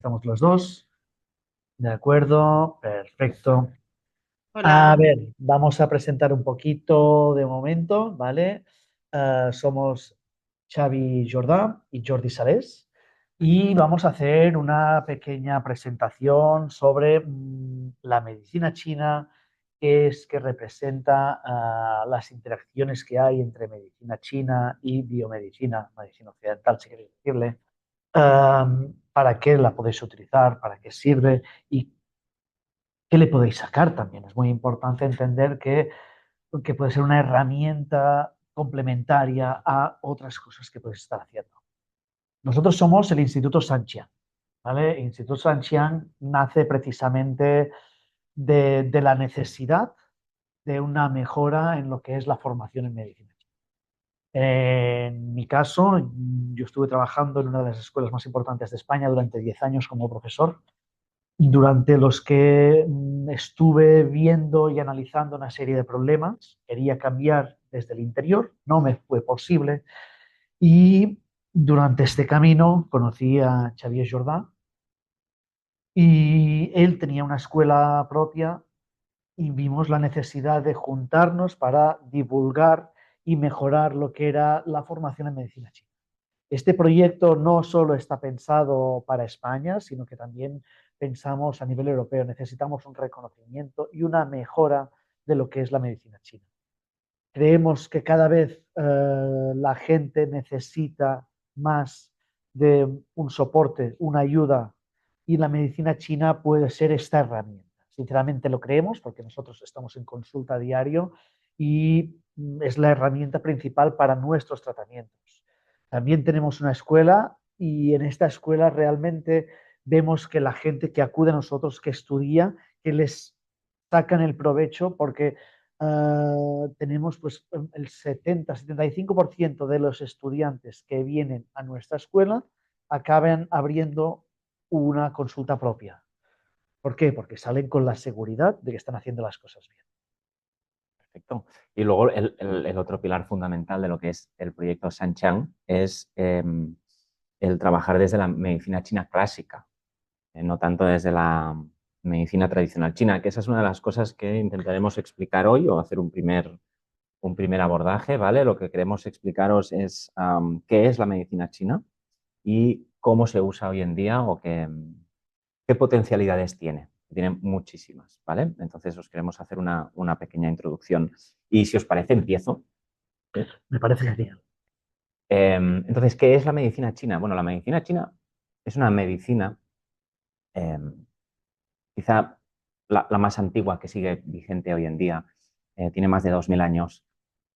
Estamos los dos. De acuerdo, perfecto. A Hola, ver, vamos a presentar un poquito de momento, ¿vale? Somos Xavi Jordà y Jordi Salés y vamos a hacer una pequeña presentación sobre la medicina china, qué representa, las interacciones que hay entre medicina china y biomedicina, medicina occidental, si queréis decirle, para qué la podéis utilizar, para qué sirve y qué le podéis sacar también. Es muy importante entender que puede ser una herramienta complementaria a otras cosas que podéis estar haciendo. Nosotros somos el Instituto Sanchian, ¿vale? El Instituto Sanchian nace precisamente de la necesidad de una mejora en lo que es la formación en medicina. En mi caso, yo estuve trabajando en una de las escuelas más importantes de España durante 10 años como profesor, durante los que estuve viendo y analizando una serie de problemas. Quería cambiar desde el interior, no me fue posible. Y durante este camino conocí a Xavier Jordà y él tenía una escuela propia y vimos la necesidad de juntarnos para divulgar y mejorar lo que era la formación en medicina china. Este proyecto no solo está pensado para España, sino que también pensamos a nivel europeo. Necesitamos un reconocimiento y una mejora de lo que es la medicina china. Creemos que cada vez la gente necesita más de un soporte, una ayuda, y la medicina china puede ser esta herramienta. Sinceramente lo creemos porque nosotros estamos en consulta diario y es la herramienta principal para nuestros tratamientos. También tenemos una escuela y en esta escuela realmente vemos que la gente que acude a nosotros, que estudia, que les sacan el provecho porque tenemos pues el 70-75% de los estudiantes que vienen a nuestra escuela acaban abriendo una consulta propia. ¿Por qué? Porque salen con la seguridad de que están haciendo las cosas bien. Perfecto. Y luego el otro pilar fundamental de lo que es el proyecto Sanchang es el trabajar desde la medicina china clásica, no tanto desde la medicina tradicional china, que esa es una de las cosas que intentaremos explicar hoy o hacer un primer abordaje, ¿vale? Lo que queremos explicaros es qué es la medicina china y cómo se usa hoy en día o qué potencialidades tiene. Tiene muchísimas, ¿vale? Entonces os queremos hacer una pequeña introducción. Y si os parece, empiezo. Me parece genial. Entonces, ¿qué es la medicina china? Bueno, la medicina china es una medicina eh, quizá la más antigua que sigue vigente hoy en día. Tiene más de 2000 años.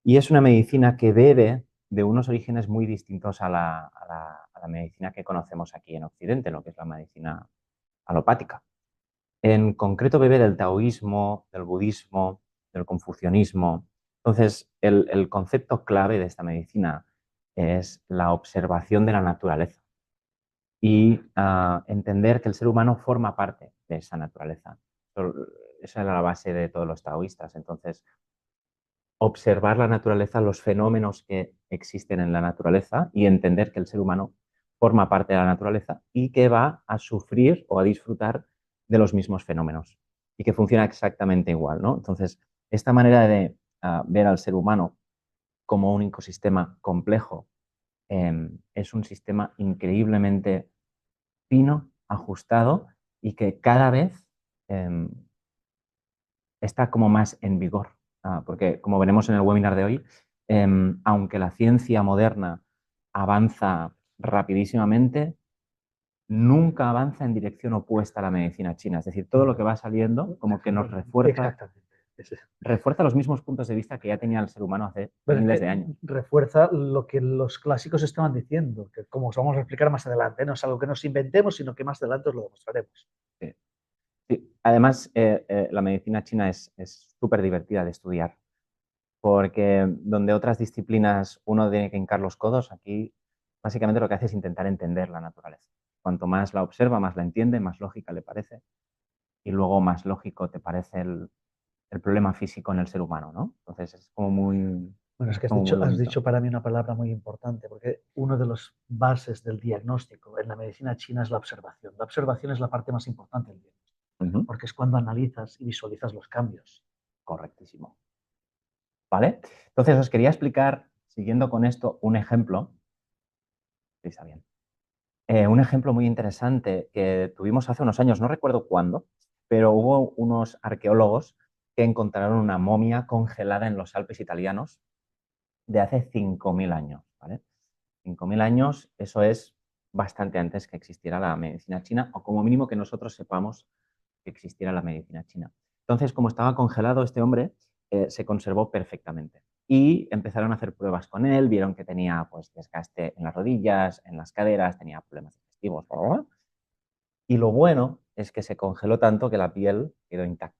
Y es una medicina que bebe de unos orígenes muy distintos a la medicina que conocemos aquí en Occidente, lo que es la medicina alopática. En concreto bebe del taoísmo, del budismo, del confucianismo. Entonces, el concepto clave de esta medicina es la observación de la naturaleza y entender que el ser humano forma parte de esa naturaleza. Esa era la base de todos los taoístas. Entonces, observar la naturaleza, los fenómenos que existen en la naturaleza y entender que el ser humano forma parte de la naturaleza y que va a sufrir o a disfrutar de los mismos fenómenos y que funciona exactamente igual, ¿no? Entonces, esta manera de ver al ser humano como un ecosistema complejo es un sistema increíblemente fino, ajustado y que cada vez eh, está como más en vigor. Porque, como veremos en el webinar de hoy, aunque la ciencia moderna avanza rapidísimamente, nunca avanza en dirección opuesta a la medicina china. Es decir, todo lo que va saliendo como que nos Exactamente. refuerza los mismos puntos de vista que ya tenía el ser humano hace Bueno, miles de años. refuerza lo que los clásicos estaban diciendo, que como os vamos a explicar más adelante, no es algo que nos inventemos, sino que más adelante os lo demostraremos. Sí. Sí. Además, la medicina china es súper divertida de estudiar, porque donde otras disciplinas uno tiene que hincar los codos, aquí básicamente lo que hace es intentar entender la naturaleza. Cuanto más la observa, más la entiende, más lógica le parece, y luego más lógico te parece el problema físico en el ser humano, ¿no? Entonces es como muy, Bueno, es Es que como muy has bonito. dicho para mí una palabra muy importante, porque uno de los bases del diagnóstico en la medicina china es la observación. La observación es la parte más importante del diagnóstico, Ujú, porque es cuando analizas y visualizas los cambios. correctísimo. ¿Vale? Entonces os quería explicar, siguiendo con esto, un ejemplo. Sí, está bien. Un ejemplo muy interesante que tuvimos hace unos años, no recuerdo cuándo, pero hubo unos arqueólogos que encontraron una momia congelada en los Alpes italianos de hace 5.000 años, ¿vale? 5.000 años, eso es bastante antes que existiera la medicina china, o como mínimo que nosotros sepamos que existiera la medicina china. Entonces, como estaba congelado este hombre, se conservó perfectamente. Y empezaron a hacer pruebas con él, vieron que tenía pues, desgaste en las rodillas, en las caderas, tenía problemas digestivos. Bla, bla, bla. Y lo bueno es que se congeló tanto que la piel quedó intacta.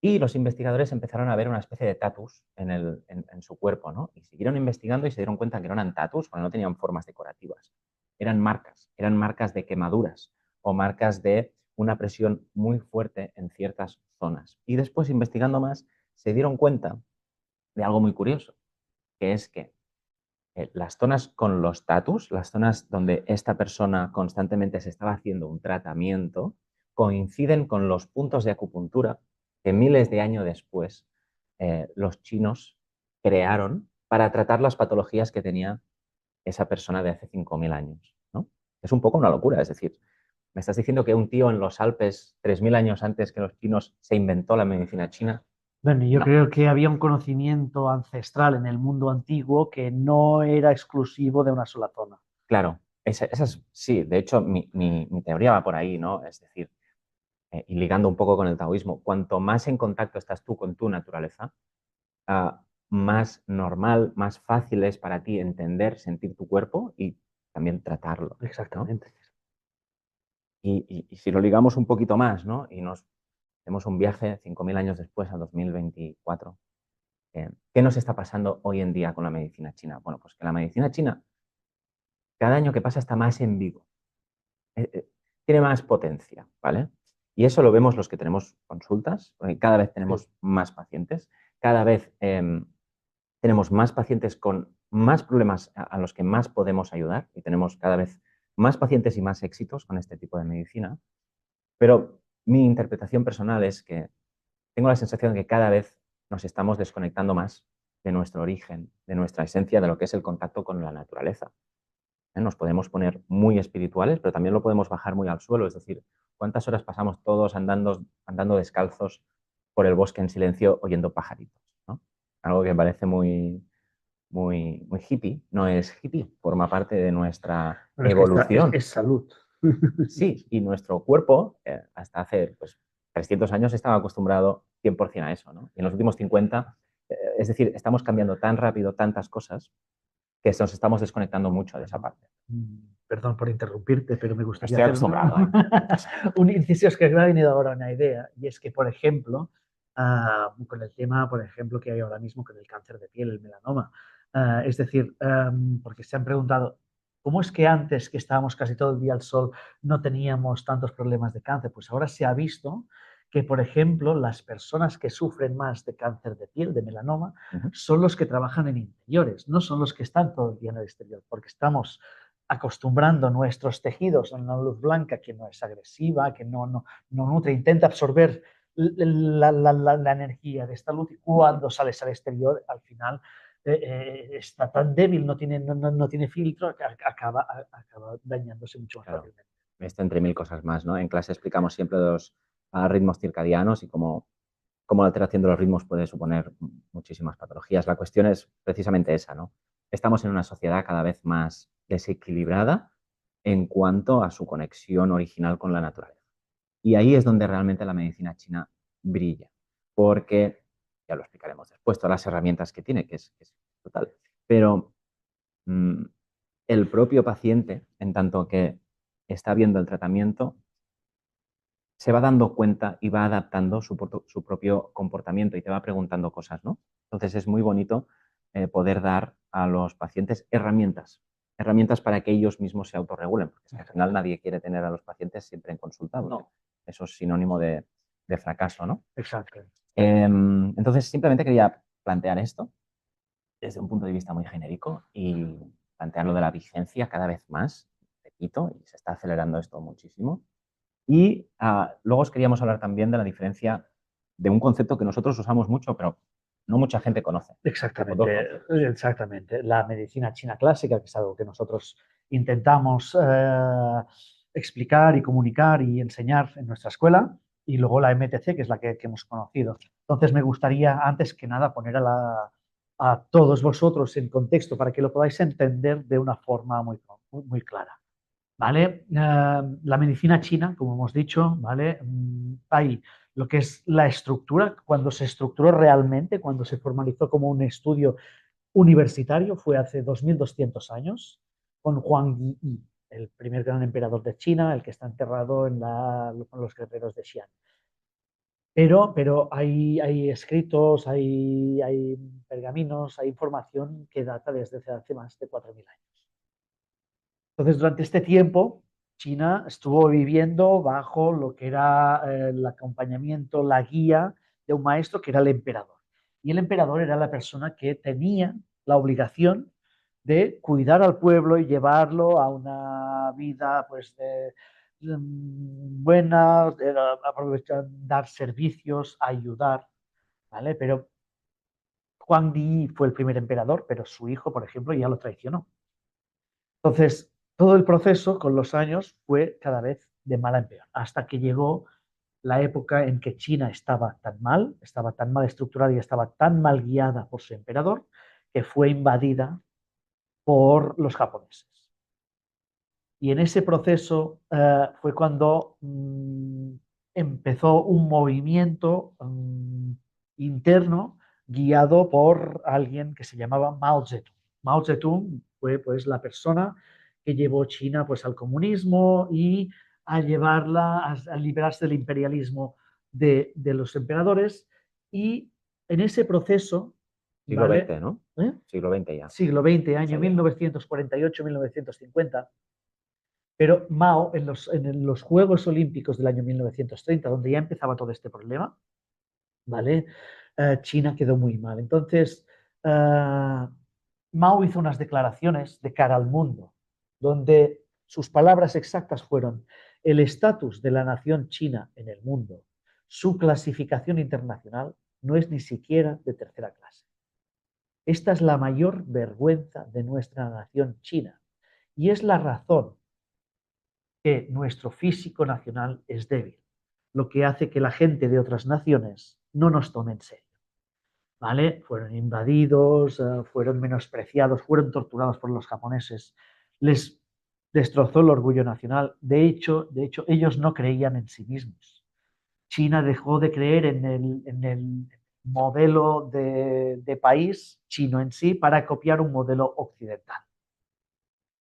Y los investigadores empezaron a ver una especie de tatus en su cuerpo, ¿no? Y siguieron investigando y se dieron cuenta que no eran tatus, porque no tenían formas decorativas. Eran marcas de quemaduras o marcas de una presión muy fuerte en ciertas zonas. Y después, investigando más, se dieron cuenta de algo muy curioso, que es que las zonas con los tatus, las zonas donde esta persona constantemente se estaba haciendo un tratamiento, coinciden con los puntos de acupuntura que miles de años después los chinos crearon para tratar las patologías que tenía esa persona de hace 5.000 años, ¿no? Es un poco una locura, es decir, me estás diciendo que un tío en los Alpes, 3.000 años antes que los chinos, se inventó la medicina china. Bueno, yo No, creo que había un conocimiento ancestral en el mundo antiguo que no era exclusivo de una sola zona. claro, sí, de hecho mi teoría va por ahí, ¿no? Es decir, y ligando un poco con el taoísmo, cuanto más en contacto estás tú con tu naturaleza, más normal, más fácil es para ti entender, sentir tu cuerpo y también tratarlo, ¿no? Exactamente. Y si lo ligamos un poquito más, ¿no? Y nos hacemos un viaje 5.000 años después, a 2024, ¿qué nos está pasando hoy en día con la medicina china? Bueno, pues que la medicina china, cada año que pasa, está más en vivo, eh, eh, tiene más potencia, ¿vale? Y eso lo vemos los que tenemos consultas, porque cada vez Sí. tenemos más pacientes, cada vez tenemos más pacientes con más problemas a los que más podemos ayudar y tenemos cada vez más pacientes y más éxitos con este tipo de medicina. Pero mi interpretación personal es que tengo la sensación de que cada vez nos estamos desconectando más de nuestro origen, de nuestra esencia, de lo que es el contacto con la naturaleza. Nos podemos poner muy espirituales, pero también lo podemos bajar muy al suelo. Es decir, ¿cuántas horas pasamos todos andando descalzos por el bosque en silencio oyendo pajaritos? ¿No? Algo que me parece muy hippie. No es hippie, forma parte de nuestra Bueno, es que evolución. es salud. Sí, y nuestro cuerpo hasta hace 300 años estaba acostumbrado 100% a eso, ¿no? Y en los últimos 50, es decir, estamos cambiando tan rápido tantas cosas que nos estamos desconectando mucho de esa Perdón, parte. perdón por interrumpirte, pero me gustaría Estoy hacer acostumbrado, ¿eh? un inciso. Es que me ha venido ahora una idea, y es que, por ejemplo, con el tema, por ejemplo, que hay ahora mismo con el cáncer de piel, el melanoma, es decir, porque se han preguntado, ¿cómo es que antes, que estábamos casi todo el día al sol, no teníamos tantos problemas de cáncer? Pues ahora se ha visto que, por ejemplo, las personas que sufren más de cáncer de piel, de melanoma, Uh -huh. son los que trabajan en interiores, no son los que están todo el día en el exterior, porque estamos acostumbrando nuestros tejidos a una luz blanca que no es agresiva, que no nutre, intenta absorber la energía de esta luz, y cuando sales al exterior, al final está tan débil, no tiene filtro, que acaba dañándose mucho más Claro, fácilmente. esto entre mil cosas más, ¿no? En clase explicamos siempre los ritmos circadianos y cómo la alteración de los ritmos puede suponer muchísimas patologías. La cuestión es precisamente esa, ¿no? Estamos en una sociedad cada vez más desequilibrada en cuanto a su conexión original con la naturaleza. Y ahí es donde realmente la medicina china brilla, porque, ya lo explicaremos después, todas las herramientas que tiene, que es total, pero mmm, el propio paciente, en tanto que está viendo el tratamiento, se va dando cuenta y va adaptando su propio comportamiento y te va preguntando cosas, ¿no? Entonces es muy bonito poder dar a los pacientes herramientas para que ellos mismos se autorregulen, porque es que al final nadie quiere tener a los pacientes siempre en consulta, porque No, eso es sinónimo de fracaso, ¿no? exacto. Entonces simplemente quería plantear esto. desde un punto de vista muy genérico y plantearlo de la vigencia cada vez más, repito, y se está acelerando esto muchísimo. Y luego os queríamos hablar también de la diferencia de un concepto que nosotros usamos mucho, pero no mucha gente conoce. O dos Exactamente, conceptos. exactamente. La medicina china clásica, que es algo que nosotros intentamos explicar y comunicar y enseñar en nuestra escuela, y luego la MTC, que es la que hemos conocido. Entonces, me gustaría, antes que nada, poner a todos vosotros en contexto para que lo podáis entender de una forma muy clara. ¿Vale? La medicina china, como hemos dicho, ¿vale? Hay lo que es la estructura, cuando se estructuró realmente, cuando se formalizó como un estudio universitario, fue hace 2200 años, con Huang Yi, el primer gran emperador de China, el que está enterrado con los guerreros de Xi'an. Pero hay escritos, hay pergaminos, hay información que data desde hace más de 4000 años. Entonces, durante este tiempo, China estuvo viviendo bajo lo que era el acompañamiento, la guía de un maestro que era el emperador. Y el emperador era la persona que tenía la obligación de cuidar al pueblo y llevarlo a una vida pues, buena, aprovechar, dar servicios, ayudar, ¿vale? Pero Huang Di fue el primer emperador, pero su hijo, por ejemplo, ya lo traicionó. Entonces, todo el proceso con los años fue cada vez de mal en peor, hasta que llegó la época en que China estaba tan mal estructurada y estaba tan mal guiada por su emperador, que fue invadida por los japoneses. Y en ese proceso fue cuando empezó un movimiento interno guiado por alguien que se llamaba Mao Zedong. Mao Zedong fue pues la persona que llevó China pues al comunismo y a llevarla a liberarse del imperialismo de los emperadores, y en ese proceso, Siglo ¿vale? XX, ¿no? ¿Eh? Siglo XX ya. Siglo XX, Esa año idea. 1948-1950. Pero Mao, en los Juegos Olímpicos del año 1930, donde ya empezaba todo este problema, ¿vale? China quedó muy mal. Entonces, Mao hizo unas declaraciones de cara al mundo, donde sus palabras exactas fueron: el estatus de la nación china en el mundo, su clasificación internacional, no es ni siquiera de tercera clase. Esta es la mayor vergüenza de nuestra nación china y es la razón que nuestro físico nacional es débil, lo que hace que la gente de otras naciones no nos tome en serio. ¿Vale? Fueron invadidos, fueron menospreciados, fueron torturados por los japoneses, les destrozó el orgullo nacional. De hecho, ellos no creían en sí mismos. China dejó de creer en el modelo de país chino en sí para copiar un modelo occidental.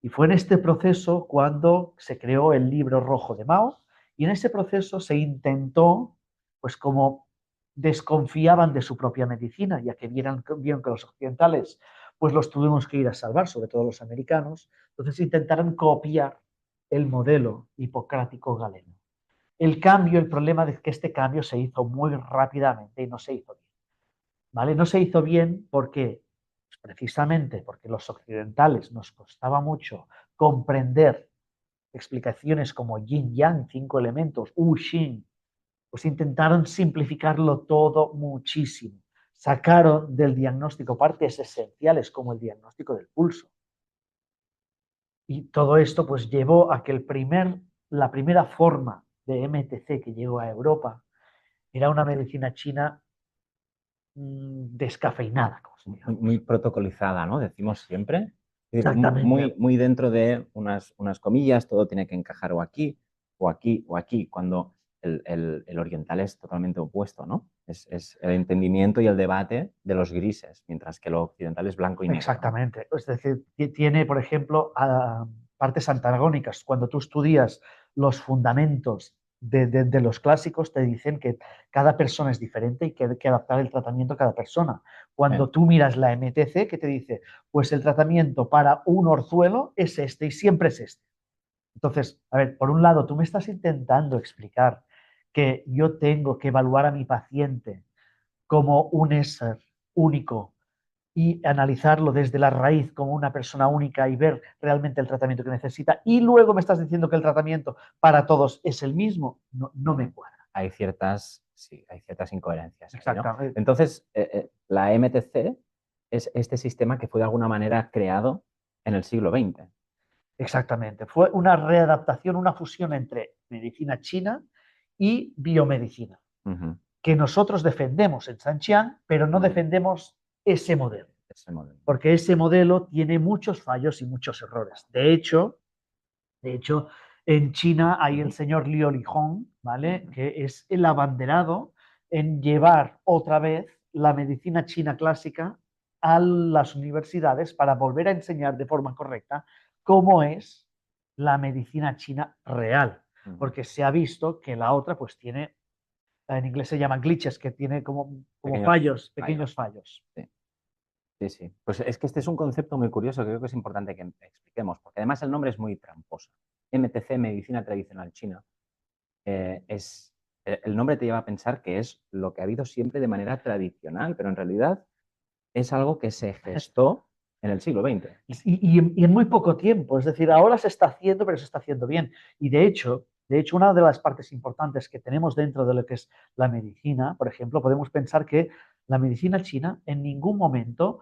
Y fue en este proceso cuando se creó el libro rojo de Mao, y en ese proceso se intentó, pues como desconfiaban de su propia medicina, ya que vieron que los occidentales pues los tuvimos que ir a salvar, sobre todo los americanos, entonces intentaron copiar el modelo hipocrático galeno. El problema es que este cambio se hizo muy rápidamente y no se hizo bien. ¿Vale? No se hizo bien porque, pues precisamente porque los occidentales nos costaba mucho comprender explicaciones como yin yang, cinco elementos, wu xin, pues intentaron simplificarlo todo muchísimo. Sacaron del diagnóstico partes esenciales como el diagnóstico del pulso. Y todo esto pues llevó a que la primera forma de MTC que llegó a Europa era una medicina china descafeinada, como se Muy, llama. muy protocolizada, ¿no? Decimos siempre. Es decir, Exactamente. muy dentro de unas comillas, todo tiene que encajar o aquí, o aquí, o aquí, cuando el oriental es totalmente opuesto, ¿no? Es el entendimiento y el debate de los grises, mientras que lo occidental es blanco y negro, ¿no? Exactamente. Es decir, tiene, por ejemplo, partes antagónicas. Cuando tú estudias los fundamentos de los clásicos, te dicen que cada persona es diferente y que hay que adaptar el tratamiento a cada persona. Cuando tú miras la MTC, que te dice, pues el tratamiento para un orzuelo es este y siempre es este. Entonces, a ver, por un lado, tú me estás intentando explicar que yo tengo que evaluar a mi paciente como un ser único, y analizarlo desde la raíz como una persona única y ver realmente el tratamiento que necesita, y luego me estás diciendo que el tratamiento para todos es el mismo, no, no me cuadra. Sí, hay ciertas incoherencias ahí, ¿no? Exactamente. Entonces, la MTC es este sistema que fue de alguna manera creado en el siglo XX. Exactamente. Fue una readaptación, una fusión entre medicina china y biomedicina, Ujú, que nosotros defendemos en Sanxiang, pero no ujú, defendemos ese modelo, ese modelo. porque ese modelo tiene muchos fallos y muchos errores. De hecho, en China hay el Ujú, señor Liu Lihong, ¿vale? ujú, Que es el abanderado en llevar otra vez la medicina china clásica a las universidades para volver a enseñar de forma correcta cómo es la medicina china real, ujú. porque se ha visto que la otra pues tiene, en inglés se llaman glitches, que tiene como Pequeños fallos, fallos. pequeños fallos. Sí, sí, sí. Pues es que este es un concepto muy curioso que creo que es importante que expliquemos, porque además el nombre es muy tramposo. MTC, Medicina Tradicional China, el nombre te lleva a pensar que es lo que ha habido siempre de manera tradicional, pero en realidad es algo que se gestó en el siglo XX. Y en muy poco tiempo. Es decir, ahora se está haciendo, pero se está haciendo bien. Y de hecho, una de las partes importantes que tenemos dentro de lo que es la medicina, por ejemplo, podemos pensar que la medicina china en ningún momento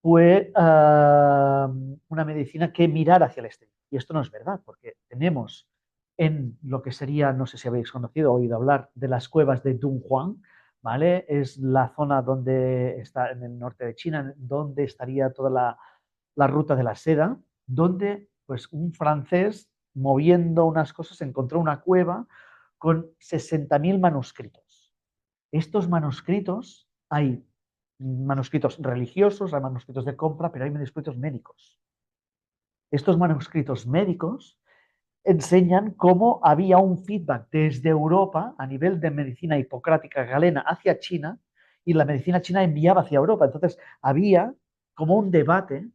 fue una medicina que mirara hacia el exterior. Y esto no es verdad, porque tenemos en lo que sería, no sé si habéis conocido o oído hablar de las cuevas de Dunhuang, ¿vale? Es la zona donde está en el norte de China, donde estaría toda la ruta de la seda, donde pues un francés moviendo unas cosas encontró una cueva con 60.000 manuscritos. Estos manuscritos, hay manuscritos religiosos, hay manuscritos de compra, pero hay manuscritos médicos. Estos manuscritos médicos enseñan cómo había un feedback desde Europa a nivel de medicina hipocrática galena hacia China y la medicina china enviaba hacia Europa. Entonces había como un debate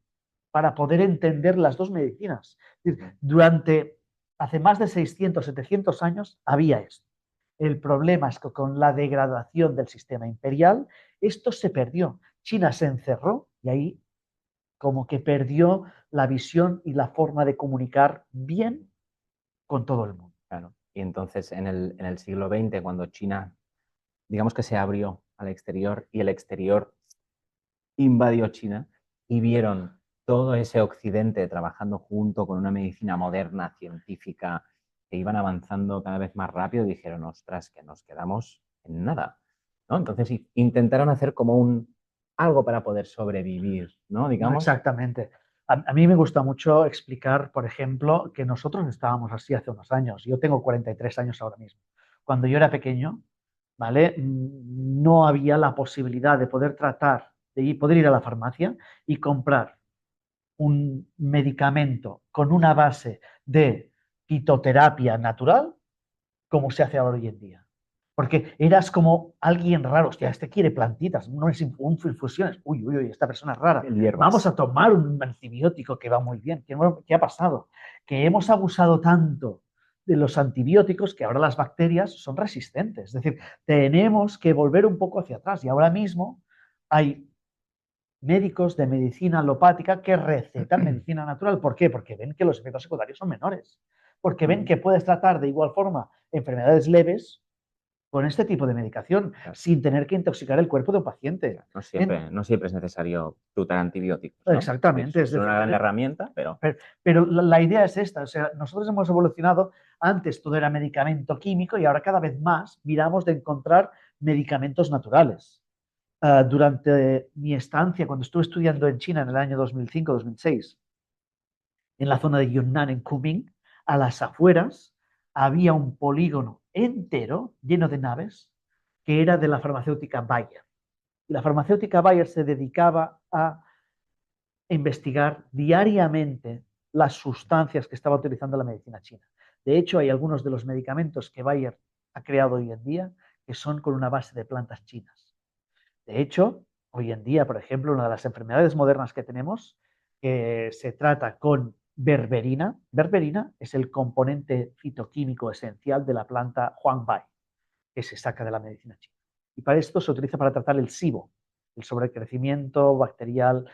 para poder entender las dos medicinas. Es decir, durante hace más de 600, 700 años había esto. El problema es que con la degradación del sistema imperial, esto se perdió. China se encerró y ahí como que perdió la visión y la forma de comunicar bien con todo el mundo. Claro. Y entonces en el siglo XX, cuando China, digamos que se abrió al exterior y el exterior invadió China y vieron todo ese occidente trabajando junto con una medicina moderna, científica, que iban avanzando cada vez más rápido, dijeron, ostras, que nos quedamos en nada, ¿no? Entonces intentaron hacer como algo para poder sobrevivir, ¿no? No, Digamos. exactamente. A mí me gusta mucho explicar, por ejemplo, que nosotros estábamos así hace unos años. Yo tengo 43 años ahora mismo. Cuando yo era pequeño, ¿vale? No había la posibilidad de poder tratar, poder ir a la farmacia y comprar un medicamento con una base de fitoterapia natural como se hace ahora hoy en día. Porque eras como alguien raro, hostia, este quiere plantitas, no es infusiones, uy, uy, uy, esta persona es rara. Vamos Hierbas. a tomar un antibiótico que va muy bien. ¿Qué ha pasado? Que hemos abusado tanto de los antibióticos que ahora las bacterias son resistentes. Es decir, tenemos que volver un poco hacia atrás y ahora mismo hay médicos de medicina alopática que recetan medicina natural. ¿Por qué? Porque ven que los efectos secundarios son menores. Porque ven que puedes tratar de igual forma enfermedades leves con este tipo de medicación Claro, sin tener que intoxicar el cuerpo de un paciente. claro. No siempre es necesario tutar antibióticos, ¿no? Exactamente, es Es una decir, gran herramienta, pero pero la idea es esta, o sea, nosotros hemos evolucionado, antes todo era medicamento químico y ahora cada vez más miramos de encontrar medicamentos naturales. Durante mi estancia, cuando estuve estudiando en China en el año 2005-2006, en la zona de Yunnan, en Kunming, a las afueras, había un polígono entero lleno de naves que era de la farmacéutica Bayer. Y la farmacéutica Bayer se dedicaba a investigar diariamente las sustancias que estaba utilizando la medicina china. De hecho, hay algunos de los medicamentos que Bayer ha creado hoy en día que son con una base de plantas chinas. De hecho, hoy en día, por ejemplo, una de las enfermedades modernas que tenemos se trata con berberina. Berberina es el componente fitoquímico esencial de la planta Huangbei, que se saca de la medicina china. Y para esto se utiliza para tratar el SIBO. el sobrecrecimiento bacterial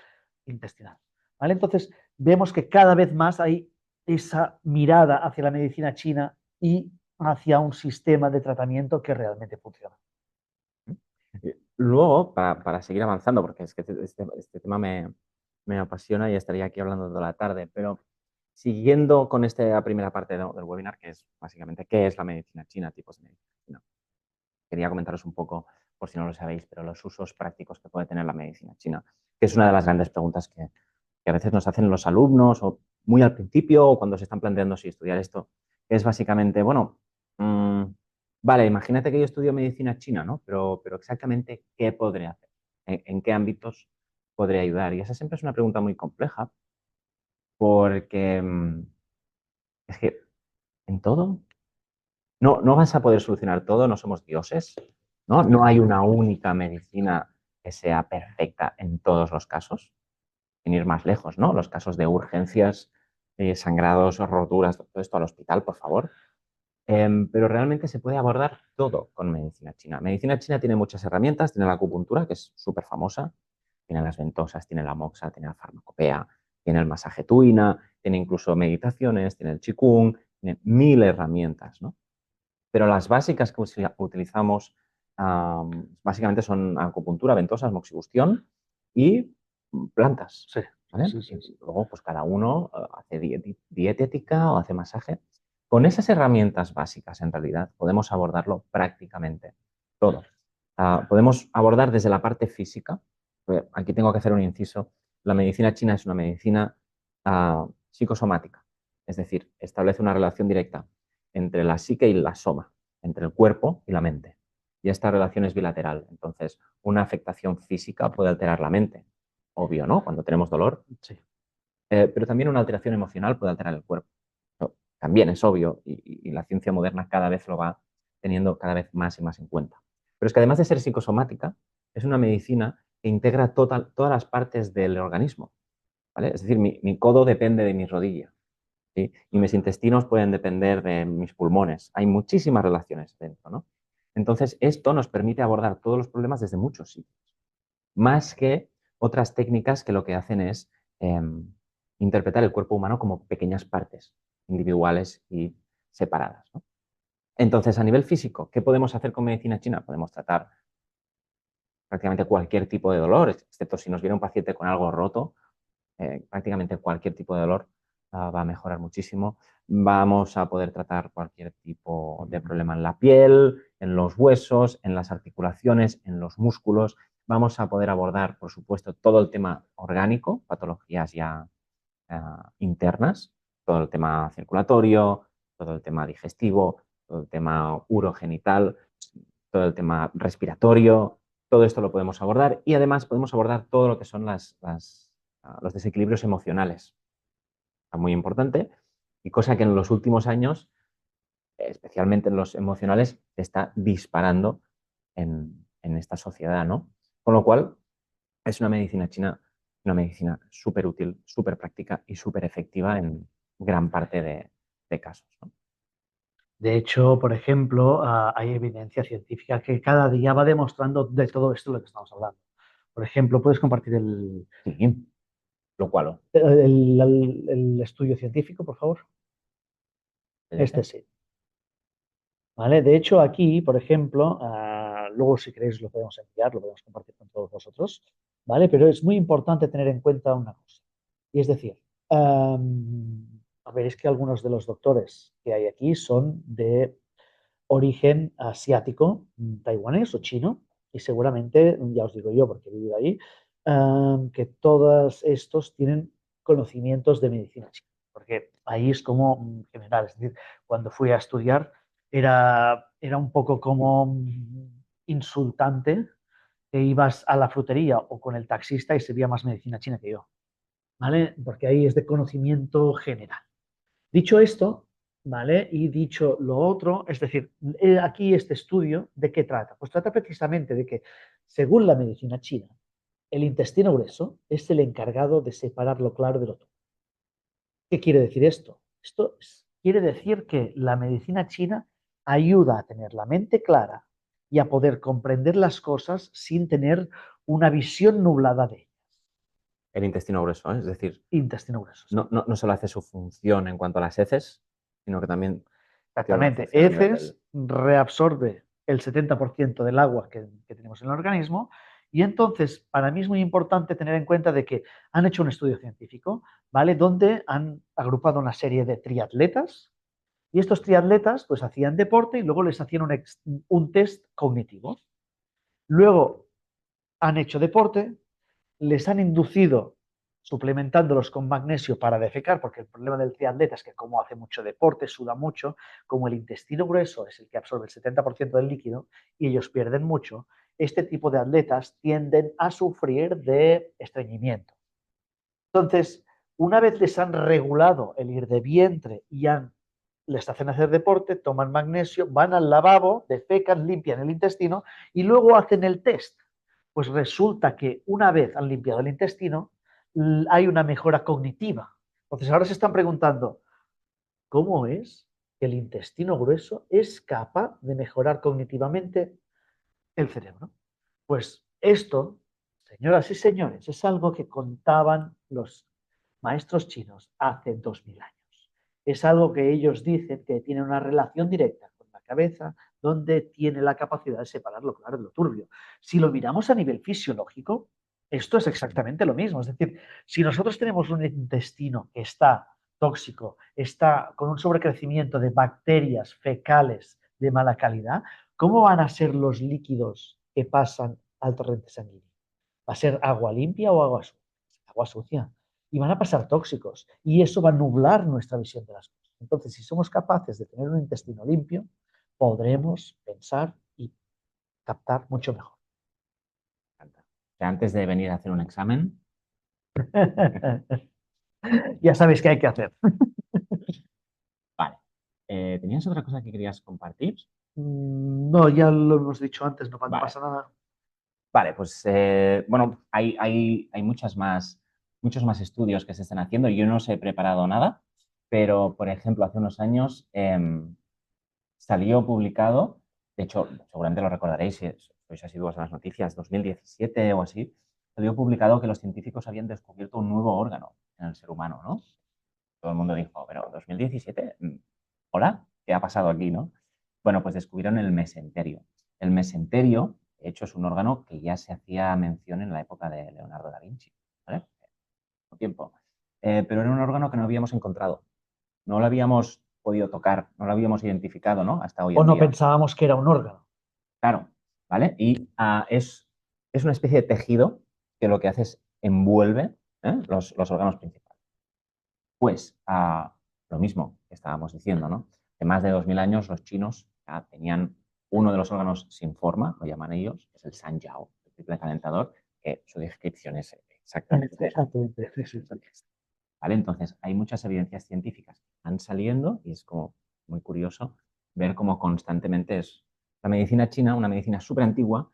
intestinal. ¿Vale? Entonces, vemos que cada vez más hay esa mirada hacia la medicina china y hacia un sistema de tratamiento que realmente funciona. Luego, para seguir avanzando, porque es que este tema me apasiona y estaría aquí hablando toda la tarde, pero siguiendo con esta primera parte del webinar, que es básicamente qué es la medicina china, tipos de medicina china. Quería comentaros un poco, por si no lo sabéis, pero los usos prácticos que puede tener la medicina china, que es una de las grandes preguntas que a veces nos hacen los alumnos, o muy al principio, o cuando se están planteando si estudiar esto, que es básicamente, bueno, vale, imagínate que yo estudio medicina china, ¿no? Pero exactamente, ¿qué podré hacer? ¿En qué ámbitos podré ayudar? Y esa siempre es una pregunta muy compleja, porque es que en todo no vas a poder solucionar todo, no somos dioses, ¿no? No hay una única medicina que sea perfecta en todos los casos, sin ir más lejos, ¿no? Los casos de urgencias, sangrados, roturas, todo esto al hospital, por favor. Pero realmente se puede abordar todo con medicina china. Medicina china tiene muchas herramientas, tiene la acupuntura, que es súper famosa, tiene las ventosas, tiene la moxa, tiene la farmacopea, tiene el masaje tuina, tiene incluso meditaciones, tiene el qigong, tiene mil herramientas, ¿no? Pero las básicas que utilizamos básicamente son acupuntura, ventosas, moxibustión y plantas. Sí, ¿Vale? sí, sí, sí. Y luego, pues cada uno hace dietética o hace masaje. Con esas herramientas básicas, en realidad, podemos abordarlo prácticamente todo. Podemos abordar desde la parte física. Aquí tengo que hacer un inciso. La medicina china es una medicina psicosomática, es decir, establece una relación directa entre la psique y la soma, entre el cuerpo y la mente. Y esta relación es bilateral. Entonces, una afectación física puede alterar la mente, obvio, ¿no? Cuando tenemos dolor. Sí. Pero también una alteración emocional puede alterar el cuerpo. Eso también es obvio y la ciencia moderna cada vez lo va teniendo cada vez más y más en cuenta. Pero es que además de ser psicosomática, es una medicina que integra todas las partes del organismo. ¿Vale? Es decir, mi codo depende de mi rodilla. ¿Sí? Y mis intestinos pueden depender de mis pulmones. Hay muchísimas relaciones dentro, ¿no? Entonces, esto nos permite abordar todos los problemas desde muchos sitios, más que otras técnicas que lo que hacen es eh, interpretar el cuerpo humano como pequeñas partes individuales y separadas, ¿no? Entonces, a nivel físico, ¿qué podemos hacer con medicina china? Podemos tratar prácticamente cualquier tipo de dolor, excepto si nos viene un paciente con algo roto, prácticamente cualquier tipo de dolor va a mejorar muchísimo. Vamos a poder tratar cualquier tipo de problema en la piel, en los huesos, en las articulaciones, en los músculos. Vamos a poder abordar, por supuesto, todo el tema orgánico, patologías ya internas, todo el tema circulatorio, todo el tema digestivo, todo el tema urogenital, todo el tema respiratorio. Todo esto lo podemos abordar y además podemos abordar todo lo que son los desequilibrios emocionales. Muy importante y cosa que en los últimos años, especialmente en los emocionales, se está disparando en esta sociedad, ¿no? Con lo cual, es una medicina china, una medicina súper útil, súper práctica y súper efectiva en gran parte de casos, ¿no? De hecho, por ejemplo, hay evidencia científica que cada día va demostrando de todo esto de lo que estamos hablando. Por ejemplo, puedes compartir Sí, lo cual, el estudio científico, por favor. Este ¿PDC? sí. ¿Vale? De hecho, aquí, por ejemplo, luego si queréis lo podemos enviar, lo podemos compartir con todos vosotros, ¿vale? Pero es muy importante tener en cuenta una cosa. Y es decir, veréis que algunos de los doctores que hay aquí son de origen asiático, taiwanés o chino, y seguramente, ya os digo yo, porque he vivido ahí, que todos estos tienen conocimientos de medicina china, porque ahí es como general, es decir, cuando fui a estudiar era un poco como insultante que ibas a la frutería o con el taxista y se veía más medicina china que yo, ¿vale? Porque ahí es de conocimiento general. Dicho esto, ¿vale? Y dicho lo otro, es decir, aquí este estudio, ¿de qué trata? Pues trata precisamente de que, según la medicina china, el intestino grueso es el encargado de separar lo claro de lo turbio. ¿Qué quiere decir esto? Quiere decir que la medicina china ayuda a tener la mente clara y a poder comprender las cosas sin tener una visión nublada de El intestino grueso, ¿eh? Es decir, intestino grueso. Sí. no solo hace su función en cuanto a las heces, sino que también tiene una Exactamente. función a nivel Heces del... reabsorbe el 70% del agua que tenemos en el organismo y entonces para mí es muy importante tener en cuenta de que han hecho un estudio científico, ¿vale? Donde han agrupado una serie de triatletas y estos triatletas pues hacían deporte y luego les hacían un test cognitivo. Luego han hecho deporte, les han inducido suplementándolos con magnesio para defecar, porque el problema del triatleta es que como hace mucho deporte, suda mucho, como el intestino grueso es el que absorbe el 70% del líquido y ellos pierden mucho, este tipo de atletas tienden a sufrir de estreñimiento. Entonces, una vez les han regulado el ir de vientre y les hacen hacer deporte, toman magnesio, van al lavabo, defecan, limpian el intestino y luego hacen el test. Pues resulta que una vez han limpiado el intestino, hay una mejora cognitiva. Entonces ahora se están preguntando, ¿cómo es que el intestino grueso es capaz de mejorar cognitivamente el cerebro? Pues esto, señoras y señores, es algo que contaban los maestros chinos hace 2000 años. Es algo que ellos dicen que tiene una relación directa con la cabeza, donde tiene la capacidad de separar lo claro de lo turbio. Si lo miramos a nivel fisiológico, esto es exactamente lo mismo. Es decir, si nosotros tenemos un intestino que está tóxico, está con un sobrecrecimiento de bacterias fecales de mala calidad, ¿cómo van a ser los líquidos que pasan al torrente sanguíneo? ¿Va a ser agua limpia o agua sucia? Agua sucia. Y van a pasar tóxicos. Y eso va a nublar nuestra visión de las cosas. Entonces, si somos capaces de tener un intestino limpio, podremos pensar y captar mucho mejor. O sea, antes de venir a hacer un examen, Ya sabéis qué hay que hacer. vale. ¿Tenías otra cosa que querías compartir? No, ya lo hemos dicho antes, no, no Vale. pasa nada. Vale, pues bueno, hay muchos más estudios que se están haciendo. Yo no os he preparado nada, pero por ejemplo, hace unos años salió publicado, de hecho, seguramente lo recordaréis si sois asiduos a las noticias, 2017 o así, salió publicado que los científicos habían descubierto un nuevo órgano en el ser humano, ¿no? Todo el mundo dijo, pero 2017, ¿hola? ¿Qué ha pasado aquí, no? Bueno, pues descubrieron el mesenterio. El mesenterio, de hecho, es un órgano que ya se hacía mención en la época de Leonardo da Vinci, ¿vale? Un tiempo. Pero era un órgano que no habíamos encontrado, no lo habíamos podido tocar, no lo habíamos identificado, ¿no? Hasta hoy O en no día. pensábamos que era un órgano. Claro, ¿vale? Y es una especie de tejido que lo que hace es envuelve los órganos principales. Pues lo mismo que estábamos diciendo, ¿no? De más de 2000 años los chinos ya tenían uno de los órganos sin forma, lo llaman ellos, que es el Sanjiao, el triple calentador, que su descripción es exactamente Exactamente. Sí, sí, sí. ¿vale? Entonces, hay muchas evidencias científicas que están saliendo y es como muy curioso ver cómo constantemente es la medicina china, una medicina súper antigua,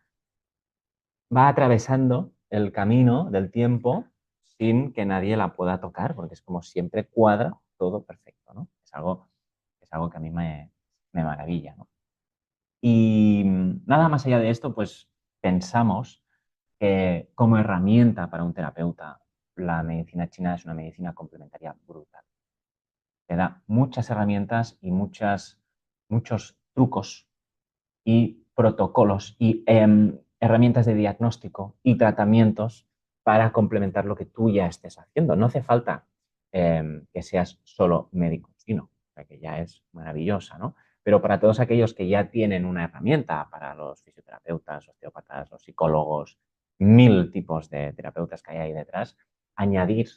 va atravesando el camino del tiempo sin que nadie la pueda tocar, porque es como siempre cuadra todo perfecto, ¿no? Es algo que a mí me maravilla, ¿no? Y nada más allá de esto, pues pensamos que como herramienta para un terapeuta, la medicina china es una medicina complementaria brutal. Te da muchas herramientas y muchos trucos y protocolos y herramientas de diagnóstico y tratamientos para complementar lo que tú ya estés haciendo. No hace falta que seas solo médico chino, o sea, que ya es maravillosa, ¿no? Pero para todos aquellos que ya tienen una herramienta, para los fisioterapeutas, osteópatas, los psicólogos, mil tipos de terapeutas que hay ahí detrás, añadir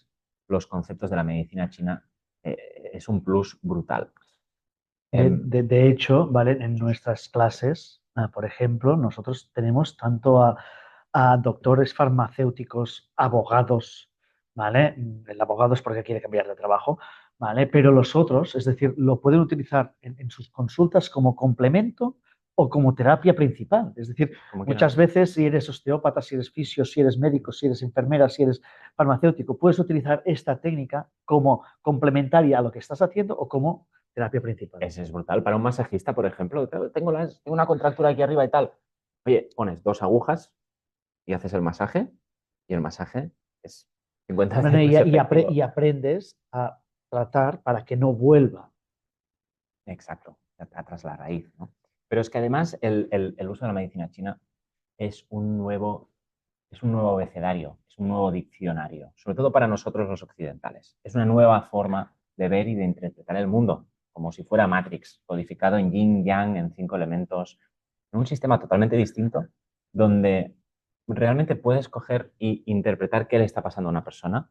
los conceptos de la medicina china es un plus brutal. De hecho, ¿vale? En nuestras clases, por ejemplo, nosotros tenemos tanto a doctores farmacéuticos, abogados, ¿vale? El abogado es porque quiere cambiar de trabajo, ¿vale? Pero los otros, es decir, lo pueden utilizar en sus consultas como complemento o como terapia principal. Es decir, Como quieran. muchas veces si eres osteópata, si eres fisio, si eres médico, si eres enfermera, si eres farmacéutico, puedes utilizar esta técnica como complementaria a lo que estás haciendo o como terapia principal. Ese es brutal. Para un masajista, por ejemplo, tengo una contractura aquí arriba y tal. Oye, pones dos agujas y haces el masaje y el masaje es 50 Bueno, veces más efectivo. y aprendes a tratar para que no vuelva. Exacto, tras la raíz, ¿no? Pero es que además el uso de la medicina china es es un nuevo abecedario, es un nuevo diccionario, sobre todo para nosotros los occidentales. Es una nueva forma de ver y de interpretar el mundo, como si fuera Matrix, codificado en yin, yang, en 5 elementos, en un sistema totalmente distinto, donde realmente puedes coger e interpretar qué le está pasando a una persona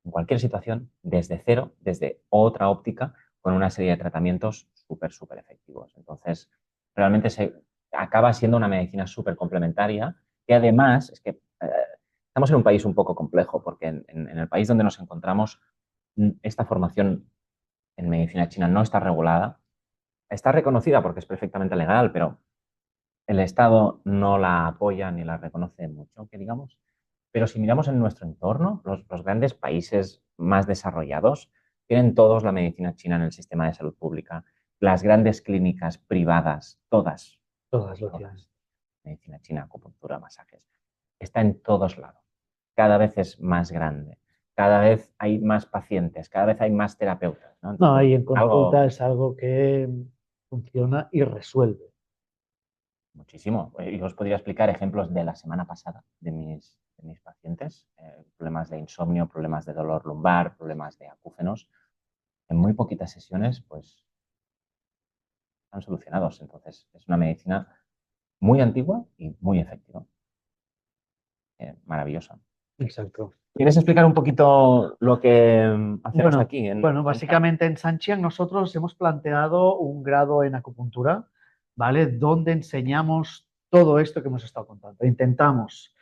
en cualquier situación, desde cero, desde otra óptica, con una serie de tratamientos súper efectivos. Entonces, realmente se acaba siendo una medicina súper complementaria, que además es que estamos en un país un poco complejo, porque en el país donde nos encontramos, esta formación en medicina china no está regulada. Está reconocida porque es perfectamente legal, pero el Estado no la apoya ni la reconoce mucho, que digamos. Pero si miramos en nuestro entorno, los grandes países más desarrollados tienen todos la medicina china en el sistema de salud pública. Las grandes clínicas privadas, todas, Todas lo tienen. todas, medicina china, acupuntura, masajes, está en todos lados. Cada vez es más grande, cada vez hay más pacientes, cada vez hay más terapeutas, ¿no? No, Entonces, y en algo consulta es algo que funciona y resuelve. muchísimo. Y os podría explicar ejemplos de la semana pasada de mis pacientes, problemas de insomnio, problemas de dolor lumbar, problemas de acúfenos. En muy poquitas sesiones, pues, están solucionados. Entonces, es una medicina muy antigua y muy efectiva. Maravillosa. Exacto. ¿Quieres explicar un poquito lo que hacemos Bueno, aquí en bueno, Santiago? básicamente en Sanchiang nosotros hemos planteado un grado en acupuntura, ¿vale? Donde enseñamos todo esto que hemos estado contando. Intentamos,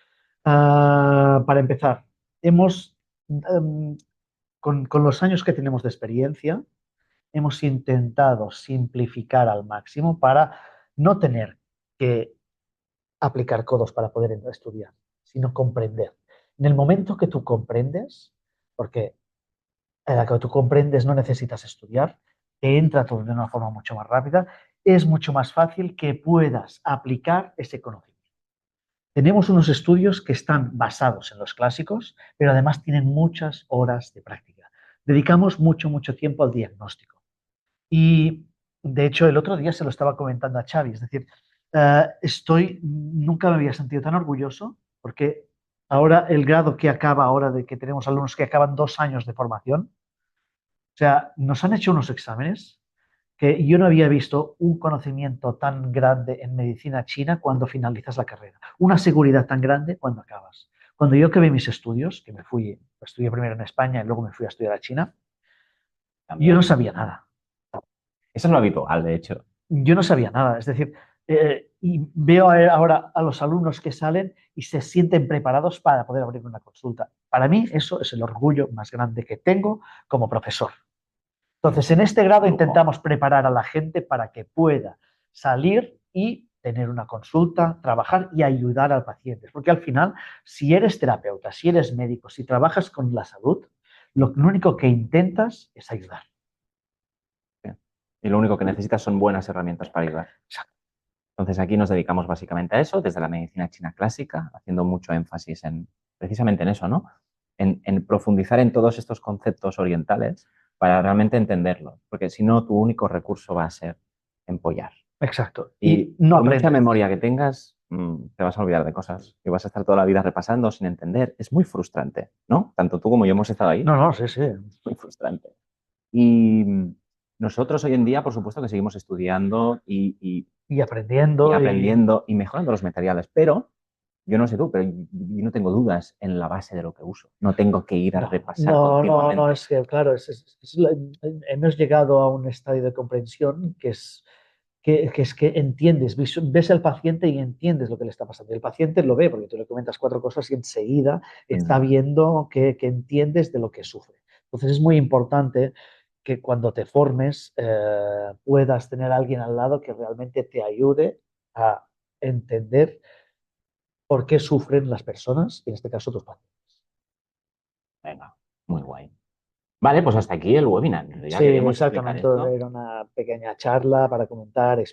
para empezar, hemos, con los años que tenemos de experiencia, hemos intentado simplificar al máximo para no tener que aplicar codos para poder estudiar, sino comprender. En el momento que tú comprendes, porque en la que tú comprendes no necesitas estudiar, te entra todo de una forma mucho más rápida, es mucho más fácil que puedas aplicar ese conocimiento. Tenemos unos estudios que están basados en los clásicos, pero además tienen muchas horas de práctica. Dedicamos mucho tiempo al diagnóstico. Y de hecho, el otro día se lo estaba comentando a Xavi, es decir, nunca me había sentido tan orgulloso porque ahora el grado que acaba, ahora de que tenemos alumnos que acaban 2 años de formación, o sea, nos han hecho unos exámenes que yo no había visto un conocimiento tan grande en medicina china cuando finalizas la carrera, una seguridad tan grande cuando acabas. Cuando yo acabé mis estudios, que estudié primero en España y luego me fui a estudiar a China, yo no También. sabía nada. Eso es lo habitual, de hecho. Yo no sabía nada. Es decir, y veo ahora a los alumnos que salen y se sienten preparados para poder abrir una consulta. Para mí eso es el orgullo más grande que tengo como profesor. Entonces, en este grado Lujo. intentamos preparar a la gente para que pueda salir y tener una consulta, trabajar y ayudar al paciente. Porque al final, si eres terapeuta, si eres médico, si trabajas con la salud, lo único que intentas es ayudar. Sí. Y lo único que necesitas son buenas herramientas para ayudar. Entonces aquí nos dedicamos básicamente a eso, desde la medicina china clásica, haciendo mucho énfasis en precisamente en eso, ¿no? En profundizar en todos estos conceptos orientales para realmente entenderlos, porque si no, tu único recurso va a ser empollar. Exacto. Y Y no por mucha aprendes. memoria que tengas, te vas a olvidar de cosas y vas a estar toda la vida repasando sin entender. Es muy frustrante, ¿no? Tanto tú como yo hemos estado ahí, No, no, sí, sí. muy frustrante. Y nosotros hoy en día, por supuesto, que seguimos estudiando Y y aprendiendo y aprendiendo y mejorando los materiales, pero yo no sé tú, pero yo no tengo dudas en la base de lo que uso. No tengo que ir a repasar no, continuamente. es que claro, hemos llegado a un estadio de comprensión que es que entiendes, ves al paciente y entiendes lo que le está pasando. El paciente lo ve porque tú le comentas 4 cosas y enseguida está Mm. viendo que entiendes de lo que sufre. Entonces es muy importante que cuando te formes puedas tener a alguien al lado que realmente te ayude a entender por qué sufren las personas, y en este caso tus pacientes. Venga, muy guay. Vale, pues hasta aquí el webinar. Ya Sí, queríamos explicar exactamente. esto. Era una pequeña charla para comentar,